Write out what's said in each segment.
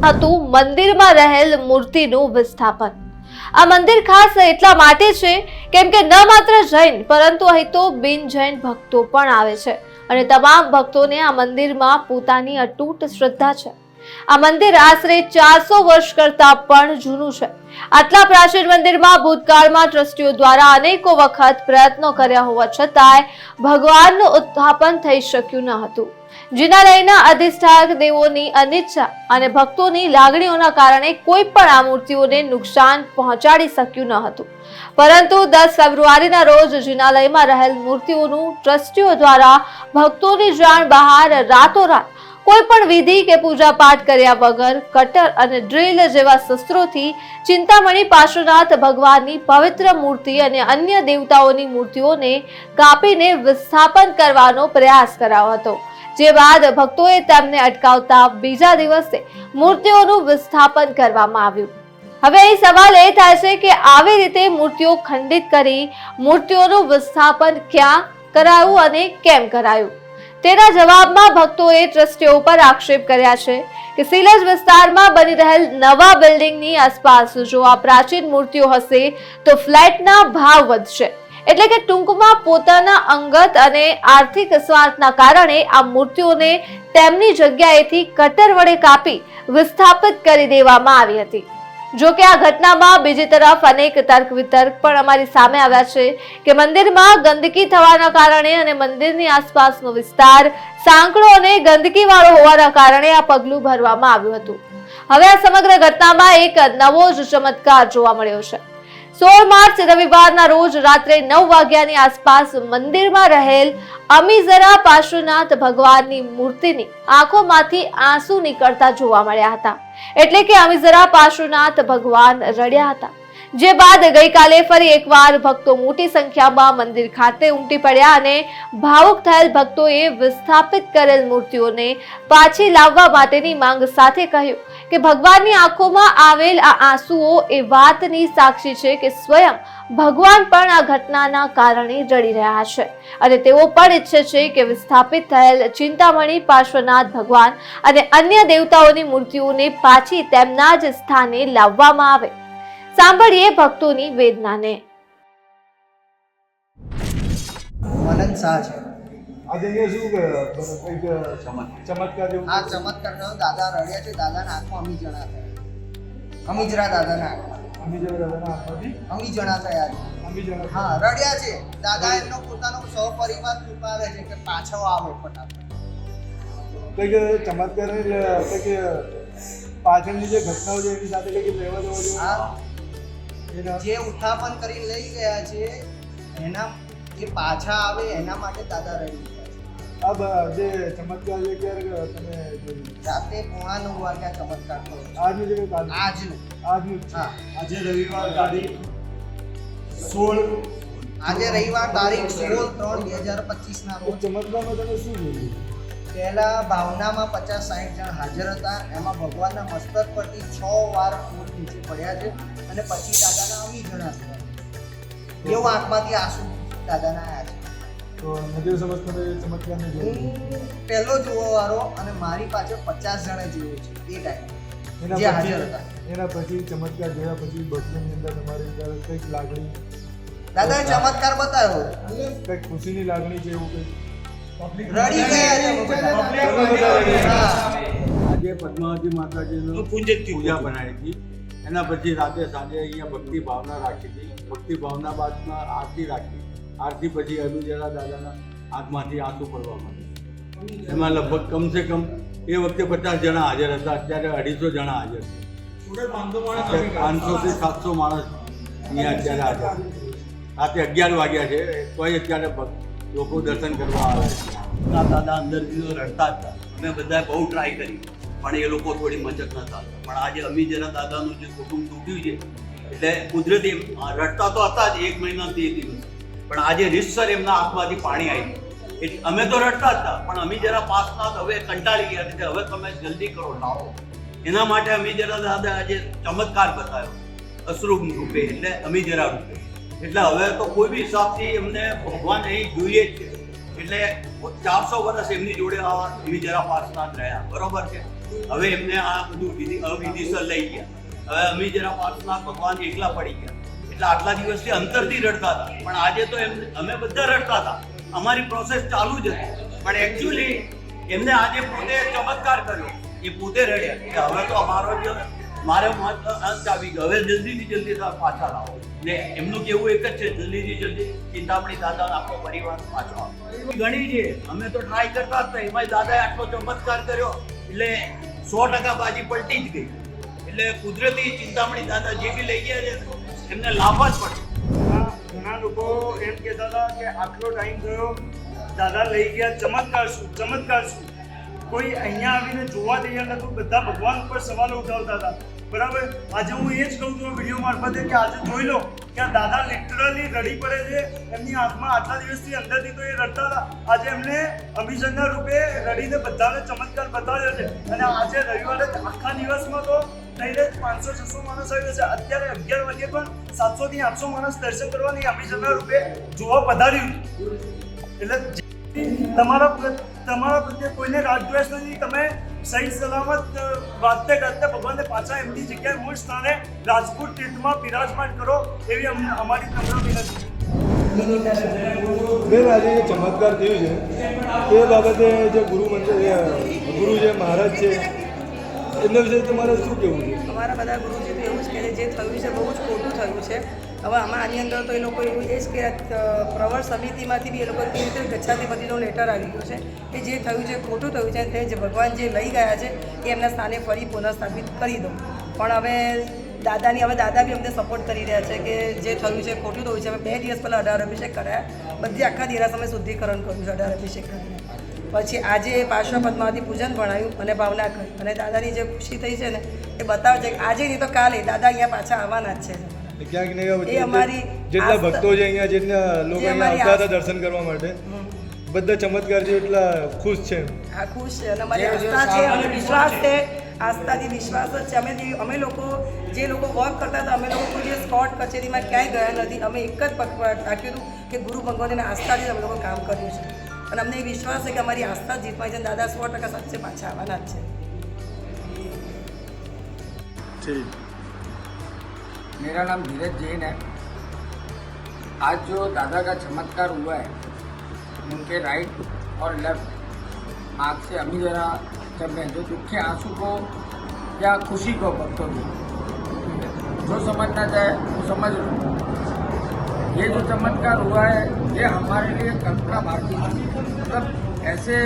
હતું મંદિરમાં રહેલ મૂર્તિનું વિસ્થાપન। આ મંદિર ખાસ એટલા માટે છે કેમ કે ન માત્ર જૈન પરંતુ અહીં તો બિન જૈન ભક્તો પણ આવે છે અને તમામ ભક્તોને આ મંદિરમાં પોતાની અતૂટ શ્રદ્ધા છે। આ મંદિર આશરે 400 વર્ષ કરતા પણ જૂનું છે। આટલા પ્રાચીન મંદિરમાં ભૂતકાળમાં ટ્રસ્ટીઓ દ્વારા અનેકો વખત પ્રયત્નો કર્યા હોવા છતાંય ભગવાનનું ઉત્થાપન થઈ શક્યું ન હતું। જિનાલયના અધિષ્ઠાક દેવોની અનિચ્છા અને ભક્તોની લાગણીઓના કારણે કોઈ પણ આ મૂર્તિઓને નુકસાન પહોંચાડી શક્યું ન હતું। પરંતુ 10 ફેબ્રુઆરીના રોજ જિનાલયમાં રહેલ મૂર્તિઓનું ટ્રસ્ટીઓ દ્વારા ભક્તોની જાણ બહાર રાતોરાત કોઈ પણ વિધિ કે પૂજા પાઠ કર્યા વગર કટર અને ડ્રિલ જેવા શસ્ત્રોથી ચિંતામણી પાર્શ્વનાથ ભગવાનની પવિત્ર મૂર્તિ અને અન્ય દેવતાઓની મૂર્તિઓને કાપીને વિસ્થાપન કરવાનો પ્રયાસ કરાયો હતો। જે બાદ ભક્તોએ તેમને અટકાવતા બીજા દિવસે મૂર્તિઓનું વિસ્થાપન કરવામાં આવ્યું। હવે અહીં સવાલ એ થાય છે કે આવી રીતે મૂર્તિઓ ખંડિત કરી મૂર્તિઓનું વિસ્થાપન ક્યાં કરાયું અને કેમ કરાયું તેના જવાબમાં ભક્તોએ ટ્રસ્ટીઓ પર આક્ષેપ કર્યા છે કે સિલજ વિસ્તારમાં બની રહેલ નવા બિલ્ડિંગની આસપાસ જો આ પ્રાચીન મૂર્તિઓ હશે તો ફ્લેટના ભાવ વધશે। એટલે કે ટૂંકમાં પોતાના અંગત અને આર્થિક સ્વાર્થના કારણે આ મૂર્તિઓને તેમની જગ્યાએથી કટર વડે કાપી વિસ્થાપિત કરી દેવામાં આવી હતી। જો કે આ ઘટનામાં બીજી તરફ અનેક તર્ક વિતર્ક પણ અમારી સામે આવ્યા છે કે મંદિરમાં ગંદકી થવાના કારણે અને મંદિરની આસપાસનો વિસ્તાર સાંકડો અને ગંદકી વાળો હોવાના કારણે આ પગલું ભરવામાં આવ્યું હતું। હવે આ સમગ્ર ઘટનામાં એક નવો જ ચમત્કાર જોવા મળ્યો છે। 16 માર્ચ રવિવારના રોજ રાત્રે 9 વાગ્યાની આસપાસ મંદિરમાં રહેલ અમીઝરા પાર્શ્વનાથ ભગવાનની મૂર્તિની આંખોમાંથી આંસુ નીકળતા જોવા મળ્યા હતા। એટલે કે અમીઝરા પાર્શ્વનાથ ભગવાન રડ્યા હતા। જે બાદ ગઈકાલે ફરી એકવાર ભક્તો મોટી સંખ્યામાં મંદિર ખાતે ઉમટી પડ્યા અને ભાવુક થયેલ ભક્તોએ વિસ્થાપિત કરેલ મૂર્તિઓને પાછી લાવવા માટેની માંગ સાથે કહ્યું કે ભગવાનની આંખોમાં આવેલ આ આંસુઓ એ વાતની સાક્ષી છે કે સ્વયં ભગવાન પણ આ ઘટનાના કારણે રડી રહ્યા છે અને તેઓ પણ ઈચ્છે છે કે વિસ્થાપિત થયેલ ચિંતામણી પાર્શ્વનાથ ભગવાન અને અન્ય દેવતાઓની મૂર્તિઓને પાછી તેમના જ સ્થાને લાવવામાં આવે। સાંભળીએ ભક્તોની વેદનાને। મનન શાહ છે। આજે અહીંયા શું કંઈક ચમત્કાર જેવું આ ચમત્કાર થયો, દાદા રડ્યા છે, દાદાના આંખમાં અમીજણા થયા, અમીજરા દાદાના આંખમાં અમીજણા થયા છે। હા, રડ્યા છે દાદા, એમનો પોતાનો સહપરિવાર છુપાવે છે કે પાછો આવો ફટાફટ। કંઈક ચમત્કાર કંઈક પાછળની જે ઘટનાઓ છે એની સાથે કંઈક લેવા દેવા જે ઉત્થાપન કરી લઈ ગયા છે એના એ પાછા આવે એના માટે દાદા રડી ગયા છે। આ જે ચમત્કાર છે ક્યારે તમે જોયું? રાતે 9:45 વાગ્યા ચમત્કાર થયો। આજનું જે આજનું હા, આજે રવિવાર તારીખ 16 આજે રવિવાર તારીખ 16/3/2025 ના રોજ ચમત્કારમાં તમે શું જોયું? પહેલા ભાવનામાં 50-60 જણ હાજર હતા। એમાં ભગવાનના મસ્તક પરથી 6 વાર ફૂટ નીચે પડ્યા છે અને પછી દાદાના અમીજણા થયા। એવું આંખમાંથી આંસુ દાદાના આવ્યા છે। તો નજર સમજ તમે ચમત્કારને જોયું? હું પહેલો જોવાવાળો અને મારી પાછળ 50 જણે જોયો છે એ ટાઈમ જે હાજર હતા। એના પછી ચમત્કાર જોયા પછી ભક્તિની અંદર તમારી અંદર કંઈક લાગણી દાદાએ ચમત્કાર બતાવ્યો, કંઈક ખુશીની લાગણી છે એવું કંઈક રડી ગયા છે બધા। આજે પદ્માવતી માતાજીનું પૂજા બનાવી હતી। એના પછી રાતે સાંજે અહીંયા ભક્તિ ભાવના રાખી હતી। ભક્તિ ભાવના બાદમાં આરતી રાખી। આરતી પછી અમીજરા દાદાના આંખમાંથી આંસુ પડવા માંડ્યા। એમાં લગભગ કમસે કમ એ વખતે 50 જણા હાજર હતા, અત્યારે 250 જણા હાજર છે। 500 થી 700 માણસ અહીંયા અત્યારે હાજર છે। રાતે 11 વાગ્યા છે તોય અત્યારે લોકો દર્શન કરવા આવે છે। દાદા અંદરથી રડતા હતા, અમે બધાએ બહુ ટ્રાય કરી પણ એ લોકો થોડી મચક નતા। પણ આજે અમીજરા દાદાનું જે કુટુંબ તૂટ્યું છે એટલે કુદરતી રડતા તો હતા જ 1 મહિના 3 દિવસ, પણ આજે રીતસર એમના આંખમાંથી પાણી આવી એટલે અમે તો રડતા હતા પણ અમીજરા પાસનાથ હવે કંટાળી ગયા કે હવે તમે જલ્દી કરો લાવો। એના માટે અમીજરા દાદા આજે ચમત્કાર બતાવ્યો અશ્રુ રૂપે એટલે અમીજરા રૂપે। એટલે હવે તો કોઈ બી હિસાબથી એમને ભગવાન અહીં જોઈએ જ છે। એટલે 400 વર્ષ એમની જોડે અમીજરા પાર્શ્વનાથ રહ્યા, બરોબર છે। હવે એમને આ બધું અવિધિસર લઈ ગયા. હવે અમે જરા પાર્થના ભગવાન એકલા પડી ગયા. એટલે આટલા દિવસથી અંતરથી રડતા હતા, પણ આજે તો અમે બધા રડતા હતા. અમારી પ્રોસેસ ચાલુ જ હતી, પણ એકચ્યુઅલી એમને આજે પોતે ચમત્કાર કર્યો, એ પોતે રડ્યા કે હવે તો અમારો જે મારે અંત આવી ગયો, હવે જલ્દીથી જલ્દી પાછા લાવો. ને એમનું કેવું એક જ છે, જલ્દીથી જલ્દી ચિંતામણી દાદા આખો પરિવાર પાછો આવો. ઘણી છે, અમે તો ટ્રાય કરતા જ હતા, એમાં દાદાએ આટલો ચમત્કાર કર્યો એટલે 100% બાજી પલટી જ ગઈ. એટલે કુદરતી ચિંતામણી દાદા જે બી લઈ ગયા છે એમને લાભ જ પડે. ઘણા લોકો એમ કહેતા હતા કે આટલો ટાઈમ થયો, દાદા લઈ ગયા, ચમત્કાર શું, ચમત્કાર શું. કોઈ અહીંયા આવીને જોવા તૈયાર નતું, બધા ભગવાન ઉપર સવાલો ઉઠાવતા હતા. બરાબર, આજે હું એ જ કહું છું વિડીયો મારફતે કે આજે જોઈ લો કે આ દાદા લિટરલી રડી પડે છે. એમની આંખમાં આટલા દિવસથી અંદરથી તો એ રડતા હતા, આજે એમને અભિષેકના રૂપે રડીને બધાને ચમત્કાર બતાવ્યો છે. અને આજે રવિવારે આખા દિવસમાં તો લઈને 500-600 માણસ આવ્યો છે. અત્યારે 11 વાગે પણ 700 થી 800 માણસ દર્શન કરવાની અભિષેકના રૂપે જોવા પધાર્યું. એટલે તમારા પ્રત્યે કોઈને રાગદ્વેષ નથી. તમે સહી સલામત વાતે ગાતે ભગવાનને પાછા એમની જગ્યાએ મૂળ સ્થાને રાજપૂત તીર્થમાં બિરાજમાન કરો એવી અમારી નમ્ર વિનંતી. બેન, આજે જે ચમત્કાર થયું છે એ બાબતે જે ગુરુ જે મહારાજ છે એમના વિશે તમારે શું કહેવું છે? અમારા બધા ગુરુજી તો એવું જ કહે છે, જે થયું છે બહુ જ ખોટું થયું છે. હવે આની અંદર તો એ લોકો એવું એ જ કે પ્રવર સમિતિમાંથી બી એ લોકો કેવી રીતે ગચ્છાધિપતિનો લેટર આવી ગયો છે કે જે થયું છે ખોટું થયું છે, તે જે ભગવાન જે લઈ ગયા છે એ એમના સ્થાને ફરી પુનઃસ્થાપિત કરી દો. પણ હવે દાદા બી અમને સપોર્ટ કરી રહ્યા છે કે જે થયું છે ખોટું થયું છે. હવે 2 દિવસ પહેલાં 18 અભિષેક કરાયા, બધી આખા દેરાસમે શુદ્ધિકરણ કર્યું છે 18 અભિષેક કરીને. પછી આજે પાર્શ્વ પદ્માવતી પૂજન ભણાયું અને ભાવના કરી, અને દાદાની જે ખુશી થઈ છે ને એ બતાવે છે કે આજે નહીં તો કાલે દાદા અહીંયા પાછા આવવાના જ છે. ક્યાંક ને એ અમારી જેટલા ભક્તો છે અહીંયા, જેટલા લોકો અહીંયા આવતા હતા દર્શન કરવા માટે, બધા ચમત્કારથી એટલા ખુશ છે. હા, ખુશ છે. અને અમારી આસ્થા છે, અમે વિશ્વાસ છે, આસ્થાથી વિશ્વાસ જ છે. અમે લોકો જે લોકો વર્ક કરતા હતા, અમે લોકો કોઈ દિવસ કોર્ટ કચેરીમાં ક્યાંય ગયા નથી. અમે એક જ રાખ્યું હતું કે ગુરુ ભગવાનની આસ્થાથી અમે લોકો કામ કર્યું છે. અને અમને એ વિશ્વાસ છે કે અમારી આસ્થા જીતવાય છે. દાદા 100% સાચે પાછા આવવાના જ છે. ઠીક. मेरा नाम धीरज जैन है। आज जो दादा का चमत्कार हुआ है, उनके राइट और लेफ्ट आँख से अभी जरा जब मैं जो दुख के आंसू को या खुशी को भक्तों की जो समझना चाहे वो समझ लो। ये जो चमत्कार हुआ है ये हमारे लिए कल्पना भारती है। मतलब ऐसे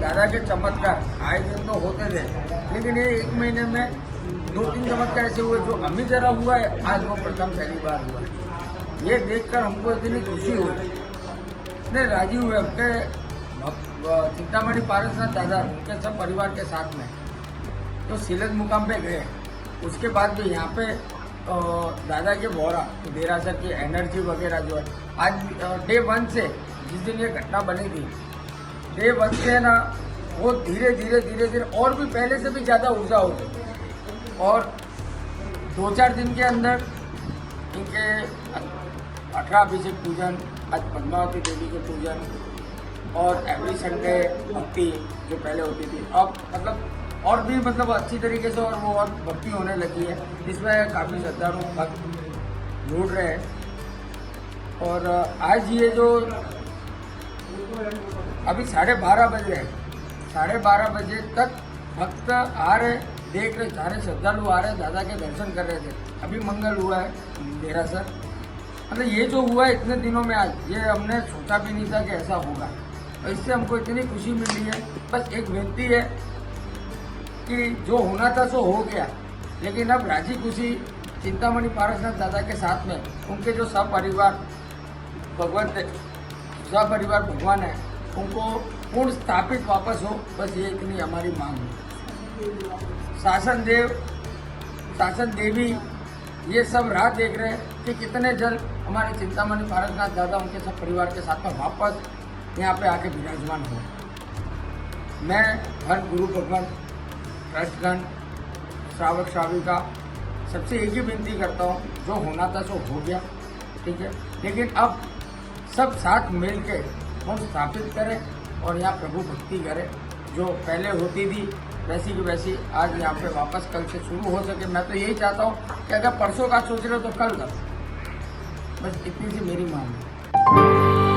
दादा के चमत्कार आए दिन तो होते थे, लेकिन ये 1 महीने में 2-3 चमत्कार ऐसे हुए जो अभी जरा हुआ है, आज वो प्रथम पहली बार हुआ है। ये देखकर हमको इतनी खुशी हुई, इतने राजी हुए कि चिंतामणि पारसनाथ दादा उनके सब परिवार के साथ में तो सिलज मुकाम पे गए। उसके बाद भी यहाँ पे दादा के बोरा तो देरासर की एनर्जी वगैरह जो है आज डे 1 से जिस दिन ये घटना बनी थी, डे 1 से ना वो धीरे धीरे और भी पहले से भी ज़्यादा ऊर्जा हो गई। और 2-4 दिन के अंदर इनके 18 अभिषेक पूजन, आज पद्मावती देवी के पूजन और एवरी संडे भक्ति जो पहले होती थी, अब मतलब और भी मतलब अच्छी तरीके से और वो और भक्ति होने लगी है, जिसमें काफ़ी श्रद्धालु भक्त जुड़ रहे हैं। और आज ये जो अभी 12:30 बज रहे हैं, 12:30 बजे तक भक्त आ रहे, देख रहे, सारे श्रद्धालु आ रहे, दादा के दर्शन कर रहे थे। अभी मंगल हुआ है देरासर। मतलब ये जो हुआ है इतने दिनों में, आज ये हमने सोचा भी नहीं था कि ऐसा होगा। और इससे हमको इतनी खुशी मिली है। बस एक विनती है कि जो होना था सो हो गया, लेकिन अब राजी खुशी चिंतामणि पारसनाथ दादा के साथ में उनके जो सपरिवार भगवान है, उनको पूर्ण स्थापित वापस हो, बस ये इतनी हमारी मांग है। शासन देवी ये सब राह देख रहे हैं कि कितने जल्द हमारे चिंतामणि पारसनाथ दादा उनके सब परिवार के साथ में वापस यहाँ पे आके विराजमान हो। मैं हर गुरु भगवान ट्रस्टगण श्रावक श्राविका सबसे एक ही विनती करता हूँ, जो होना था सो हो गया, ठीक है, लेकिन अब सब साथ मिल के हम स्थापित करें और यहाँ प्रभु भक्ति करें। जो पहले होती थी वैसी की वैसी आज यहाँ पे वापस कल से शुरू हो सके। मैं तो यही चाहता हूँ कि अगर परसों का सोच रहे हो तो कल करो, बस इतनी सी मेरी मांग है।